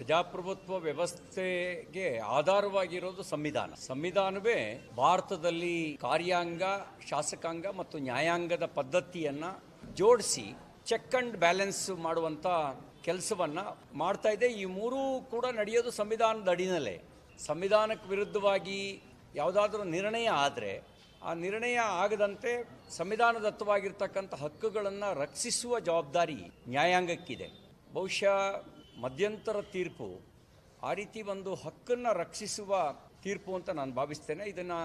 ಪ್ರಜಾಪ್ರಭುತ್ವ ವ್ಯವಸ್ಥೆಗೆ ಆಧಾರವಾಗಿರೋದು ಸಂವಿಧಾನವೇ ಭಾರತದಲ್ಲಿ ಕಾರ್ಯಾಂಗ, ಶಾಸಕಾಂಗ ಮತ್ತು ನ್ಯಾಯಾಂಗದ ಪದ್ಧತಿಯನ್ನ ಜೋಡಿಸಿ ಚೆಕ್ ಅಂಡ್ ಬ್ಯಾಲೆನ್ಸ್ ಮಾಡುವಂತ ಕೆಲಸವನ್ನ ಮಾಡ್ತಾ ಇದೆ. ಈ ಮೂರೂ ಕೂಡ ನಡೆಯೋದು ಸಂವಿಧಾನದ ಅಡಿನಲ್ಲೇ. ಸಂವಿಧಾನಕ್ಕೆ ವಿರುದ್ಧವಾಗಿ ಯಾವುದಾದ್ರೂ ನಿರ್ಣಯ ಆದರೆ ಆ ನಿರ್ಣಯ ಆಗದಂತೆ ಸಂವಿಧಾನದತ್ತವಾಗಿರ್ತಕ್ಕಂಥ ಹಕ್ಕುಗಳನ್ನು ರಕ್ಷಿಸುವ ಜವಾಬ್ದಾರಿ ನ್ಯಾಯಾಂಗಕ್ಕಿದೆ. ಬಹುಶಃ ಮಧ್ಯಂತರ ತೀರ್ಪು ಆ ರೀತಿ ಒಂದು ಹಕ್ಕನ್ನು ರಕ್ಷಿಸುವ ತೀರ್ಪು ಅಂತ ನಾನು ಭಾವಿಸ್ತೇನೆ. ಇದನ್ನು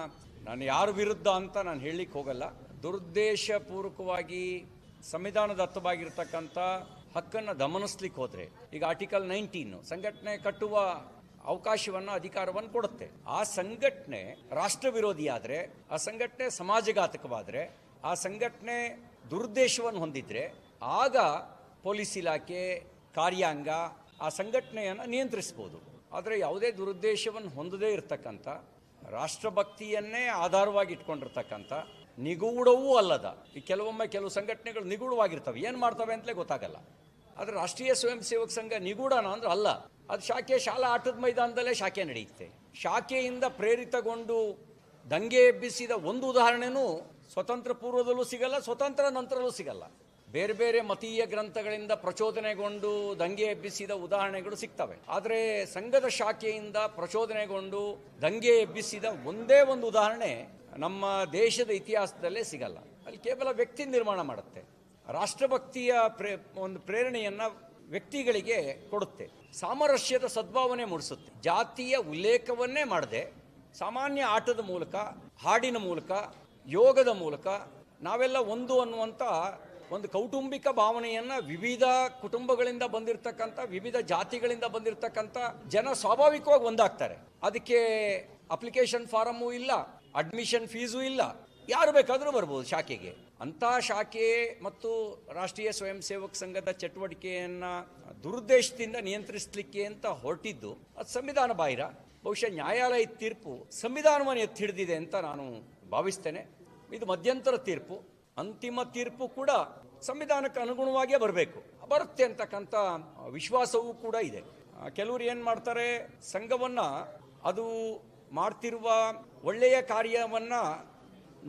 ನಾನು ಯಾರ ವಿರುದ್ಧ ಅಂತ ನಾನು ಹೇಳಲಿಕ್ಕೆ ಹೋಗಲ್ಲ. ದುರುದ್ದೇಶಪೂರ್ವಕವಾಗಿ ಸಂವಿಧಾನದತ್ತವಾಗಿರ್ತಕ್ಕಂಥ ಹಕ್ಕನ್ನು ಗಮನಿಸ್ಲಿಕ್ಕೆ ಹೋದರೆ, ಈಗ ಆರ್ಟಿಕಲ್ 19 ಸಂಘಟನೆ ಕಟ್ಟುವ ಅವಕಾಶವನ್ನು, ಅಧಿಕಾರವನ್ನು ಕೊಡುತ್ತೆ. ಆ ಸಂಘಟನೆ ರಾಷ್ಟ್ರ ವಿರೋಧಿ ಆದರೆ, ಆ ಸಂಘಟನೆ ಸಮಾಜಘಾತಕವಾದರೆ, ಆ ಸಂಘಟನೆ ದುರುದ್ದೇಶವನ್ನು ಹೊಂದಿದ್ರೆ ಆಗ ಪೊಲೀಸ್ ಇಲಾಖೆ, ಕಾರ್ಯಾಂಗ ಆ ಸಂಘಟನೆಯನ್ನು ನಿಯಂತ್ರಿಸ್ಬೋದು. ಆದರೆ ಯಾವುದೇ ದುರುದ್ದೇಶವನ್ನು ಹೊಂದದೇ ಇರತಕ್ಕಂಥ, ರಾಷ್ಟ್ರಭಕ್ತಿಯನ್ನೇ ಆಧಾರವಾಗಿ ಇಟ್ಕೊಂಡಿರ್ತಕ್ಕಂಥ, ನಿಗೂಢವೂ ಅಲ್ಲದ, ಈ ಕೆಲವು ಸಂಘಟನೆಗಳು ನಿಗೂಢವಾಗಿರ್ತವೆ, ಏನು ಮಾಡ್ತವೆ ಅಂತಲೇ ಗೊತ್ತಾಗಲ್ಲ. ಆದರೆ ರಾಷ್ಟ್ರೀಯ ಸ್ವಯಂ ಸೇವಕ ಸಂಘ ನಿಗೂಢನ ಅಂದ್ರೆ ಅಲ್ಲ. ಅದು ಶಾಖೆ, ಶಾಲಾ ಆಟದ ಮೈದಾನದಲ್ಲೇ ಶಾಖೆ ನಡೆಯುತ್ತೆ. ಶಾಖೆಯಿಂದ ಪ್ರೇರಿತಗೊಂಡು ದಂಗೆ ಎಬ್ಬಿಸಿದ ಒಂದು ಉದಾಹರಣೆನೂ ಸ್ವತಂತ್ರ ಪೂರ್ವದಲ್ಲೂ ಸಿಗಲ್ಲ, ಸ್ವತಂತ್ರ ನಂತರಲ್ಲೂ ಸಿಗಲ್ಲ. ಬೇರೆ ಬೇರೆ ಮತೀಯ ಗ್ರಂಥಗಳಿಂದ ಪ್ರಚೋದನೆಗೊಂಡು ದಂಗೆ ಎಬ್ಬಿಸಿದ ಉದಾಹರಣೆಗಳು ಸಿಗ್ತವೆ. ಆದರೆ ಸಂಘದ ಶಾಖೆಯಿಂದ ಪ್ರಚೋದನೆಗೊಂಡು ದಂಗೆ ಎಬ್ಬಿಸಿದ ಒಂದೇ ಒಂದು ಉದಾಹರಣೆ ನಮ್ಮ ದೇಶದ ಇತಿಹಾಸದಲ್ಲೇ ಸಿಗಲ್ಲ. ಅಲ್ಲಿ ಕೇವಲ ವ್ಯಕ್ತಿ ನಿರ್ಮಾಣ ಮಾಡುತ್ತೆ. ರಾಷ್ಟ್ರಭಕ್ತಿಯ ಒಂದು ಪ್ರೇರಣೆಯನ್ನು ವ್ಯಕ್ತಿಗಳಿಗೆ ಕೊಡುತ್ತೆ. ಸಾಮರಸ್ಯದ ಸದ್ಭಾವನೆ ಮೂಡಿಸುತ್ತೆ. ಜಾತಿಯ ಉಲ್ಲೇಖವನ್ನೇ ಮಾಡದೆ ಸಾಮಾನ್ಯ ಆಟದ ಮೂಲಕ, ಹಾಡಿನ ಮೂಲಕ, ಯೋಗದ ಮೂಲಕ ನಾವೆಲ್ಲ ಒಂದು ಅನ್ನುವಂಥ ಒಂದು ಕೌಟುಂಬಿಕ ಭಾವನೆಯನ್ನು ವಿವಿಧ ಕುಟುಂಬಗಳಿಂದ ಬಂದಿರತಕ್ಕಂಥ, ವಿವಿಧ ಜಾತಿಗಳಿಂದ ಬಂದಿರತಕ್ಕಂಥ ಜನ ಸ್ವಾಭಾವಿಕವಾಗಿ ಒಂದಾಗ್ತಾರೆ. ಅದಕ್ಕೆ ಅಪ್ಲಿಕೇಶನ್ ಫಾರಮು ಇಲ್ಲ, ಅಡ್ಮಿಷನ್ ಫೀಸು ಇಲ್ಲ, ಯಾರು ಬೇಕಾದರೂ ಬರ್ಬೋದು ಶಾಖೆಗೆ. ಅಂಥ ಶಾಖೆ ಮತ್ತು ರಾಷ್ಟ್ರೀಯ ಸ್ವಯಂ ಸೇವಕ ಸಂಘದ ಚಟುವಟಿಕೆಯನ್ನು ದುರುದ್ದೇಶದಿಂದ ನಿಯಂತ್ರಿಸಲಿಕ್ಕೆ ಅಂತ ಹೊರಟಿದ್ದು ಅದು ಸಂವಿಧಾನ ಬಾಹಿರ. ಬಹುಶಃ ನ್ಯಾಯಾಲಯದ ತೀರ್ಪು ಸಂವಿಧಾನವನ್ನು ಎತ್ತಿ ಹಿಡಿದಿದೆ ಅಂತ ನಾನು ಭಾವಿಸ್ತೇನೆ. ಇದು ಮಧ್ಯಂತರ ತೀರ್ಪು. ಅಂತಿಮ ತೀರ್ಪು ಕೂಡ ಸಂವಿಧಾನಕ್ಕೆ ಅನುಗುಣವಾಗಿಯೇ ಬರುತ್ತೆ ಅಂತಕ್ಕಂಥ ವಿಶ್ವಾಸವೂ ಕೂಡ ಇದೆ. ಕೆಲವರು ಏನು ಮಾಡ್ತಾರೆ, ಸಂಘವನ್ನು ಅದು ಮಾಡ್ತಿರುವ ಒಳ್ಳೆಯ ಕಾರ್ಯವನ್ನು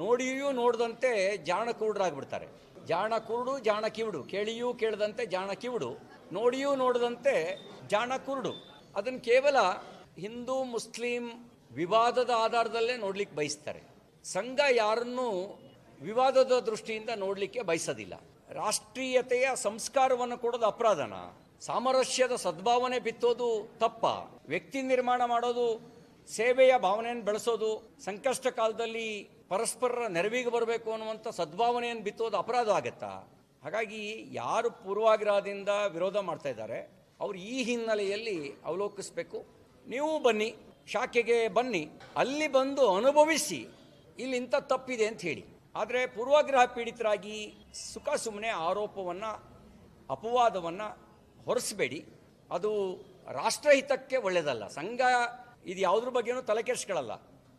ನೋಡಿಯೂ ನೋಡದಂತೆ ಜಾಣ ಕುರುಡರಾಗ್ಬಿಡ್ತಾರೆ. ಜಾಣ ಕುರುಡು, ಜಾಣ ಕಿವುಡು, ಕೇಳಿಯೂ ಕೇಳದಂತೆ ಜಾಣ ಕಿವುಡು, ನೋಡಿಯೂ ನೋಡದಂತೆ ಜಾಣ ಕುರುಡು. ಅದನ್ನು ಕೇವಲ ಹಿಂದೂ ಮುಸ್ಲಿಂ ವಿವಾದದ ಆಧಾರದಲ್ಲೇ ನೋಡ್ಲಿಕ್ಕೆ ಬಯಸ್ತಾರೆ. ಸಂಘ ಯಾರನ್ನೂ ವಿವಾದದ ದೃಷ್ಟಿಯಿಂದ ನೋಡಲಿಕ್ಕೆ ಬಯಸೋದಿಲ್ಲ. ರಾಷ್ಟ್ರೀಯತೆಯ ಸಂಸ್ಕಾರವನ್ನು ಕೊಡೋದು ಅಪರಾಧನ? ಸಾಮರಸ್ಯದ ಸದ್ಭಾವನೆ ಬಿತ್ತೋದು ತಪ್ಪ? ವ್ಯಕ್ತಿ ನಿರ್ಮಾಣ ಮಾಡೋದು, ಸೇವೆಯ ಭಾವನೆಯನ್ನು ಬೆಳೆಸೋದು, ಸಂಕಷ್ಟ ಕಾಲದಲ್ಲಿ ಪರಸ್ಪರರ ನೆರವಿಗೆ ಬರಬೇಕು ಅನ್ನುವಂಥ ಸದ್ಭಾವನೆಯನ್ನು ಬಿತ್ತೋದು ಅಪರಾಧ ಆಗತ್ತಾ? ಹಾಗಾಗಿ ಯಾರು ಪೂರ್ವಾಗ್ರಹದಿಂದ ವಿರೋಧ ಮಾಡ್ತಾ ಇದ್ದಾರೆ ಅವರು ಈ ಹಿನ್ನೆಲೆಯಲ್ಲಿ ಅವಲೋಕಿಸಬೇಕು. ನೀವು ಬನ್ನಿ, ಶಾಖೆಗೆ ಬನ್ನಿ, ಅಲ್ಲಿ ಬಂದು ಅನುಭವಿಸಿ ಇಲ್ಲಿ ಇಂಥ ತಪ್ಪಿದೆ ಅಂತ ಹೇಳಿ. ಆದರೆ ಪೂರ್ವಾಗ್ರಹ ಪೀಡಿತರಾಗಿ ಸುಖ ಸುಮ್ಮನೆ ಆರೋಪವನ್ನು, ಅಪವಾದವನ್ನು ಹೊರಿಸಬೇಡಿ. ಅದು ರಾಷ್ಟ್ರಹಿತಕ್ಕೆ ಒಳ್ಳೆಯದಲ್ಲ. ಸಂಘ ಇದು ಯಾವುದ್ರ ಬಗ್ಗೆನೂ ತಲೆ ಕೆಡಿಸ್ಕೊಳ್ಳಲ್ಲ.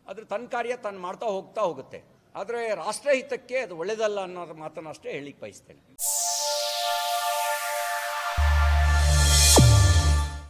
ಅದ್ರ ತನ್ನ ಕಾರ್ಯ ತಾನು ಮಾಡ್ತಾ ಹೋಗುತ್ತೆ. ಆದರೆ ರಾಷ್ಟ್ರಹಿತಕ್ಕೆ ಅದು ಒಳ್ಳೆಯದಲ್ಲ ಅನ್ನೋ ಮಾತನ್ನು ಅಷ್ಟೇ ಹೇಳಿಕ್ಕೆ ಬಯಸ್ತೇನೆ.